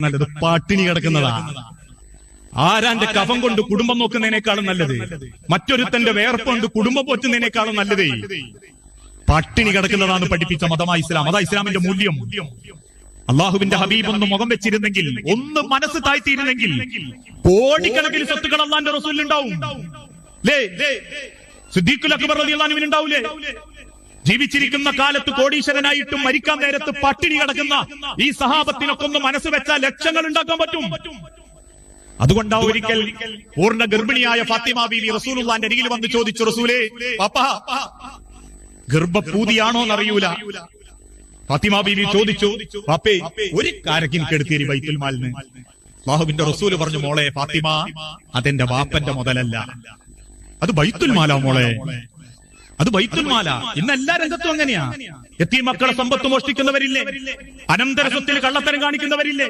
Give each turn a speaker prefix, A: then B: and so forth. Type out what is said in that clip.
A: നല്ലത് പട്ടിണി കിടക്കുന്നതാ. ആരാന്റെ കഫം കൊണ്ട് കുടുംബം നോക്കുന്നതിനേക്കാളും നല്ലത്, മറ്റൊരുത്തന്റെ വേർപ്പ് കൊണ്ട് കുടുംബം പോറ്റുന്നതിനേക്കാളും നല്ലത് പട്ടിണി കിടക്കുന്നതാണ് പഠിപ്പിച്ച മതമായ ഇസ്ലാം. അതാ ഇസ്ലാമിന്റെ മൂല്യം. അള്ളാഹുവിന്റെ ഹബീബ് ഒന്ന് മുഖം വെച്ചിരുന്നെങ്കിൽ, ഒന്ന് മനസ്സ് താഴ്ത്തിയിരുന്നെങ്കിൽ കോടിക്കണക്കിന് സ്വത്തുക്കൾ അള്ളാന്റെ റസൂലിനുണ്ടാവും. സിദ്ദീഖുൽ അക്ബർ റളിയല്ലാഹു അൻഹു ഉണ്ടാവൂലേ? ജീവിച്ചിരിക്കുന്ന കാലത്ത് കോടീശ്വരനായിട്ടും മരിക്കാൻ നേരത്ത് പട്ടിണി കിടക്കുന്ന ഈ സഹാബത്തിനൊക്കെ ഒന്ന് മനസ്സ് വെച്ചാൽ ലക്ഷങ്ങൾ ഉണ്ടാക്കാൻ പറ്റും. അതുകൊണ്ടാ ഒരിക്കൽ പൂർണ്ണ ഗർഭിണിയായ ഫാത്തിമ ബീവി റസൂലുള്ളാന്റെ അരികിൽ വന്ന് ചോദിച്ചു, റസൂലേ, പാപ്പാ ഗർഭപൂതിയാണോ എന്നറിയൂല. ഫാത്തിമ ബീവി ചോദിച്ചു, പാപ്പേ ഒരു കാരക്കിന് എടുത്തേരി ബൈത്തുൽ മാലിന്. അല്ലാഹുവിന്റെ റസൂല് പറഞ്ഞു, മോളെ ഫാത്തിമ, അതെന്റെ വാപ്പന്റെ മുതലല്ല, അത് ബൈത്തുൽ മാലാ മോളെ, അത് ബൈത്തുൽ മാല. ഇന്ന് എല്ലാ രംഗത്തും അങ്ങനെയാ. യതീം മക്കളെ സമ്പത്ത് മോഷ്ടിക്കുന്നവരില്ലേ? അനന്തര സ്വത്തിൽ കള്ളത്തരം കാണിക്കുന്നവരില്ലേ?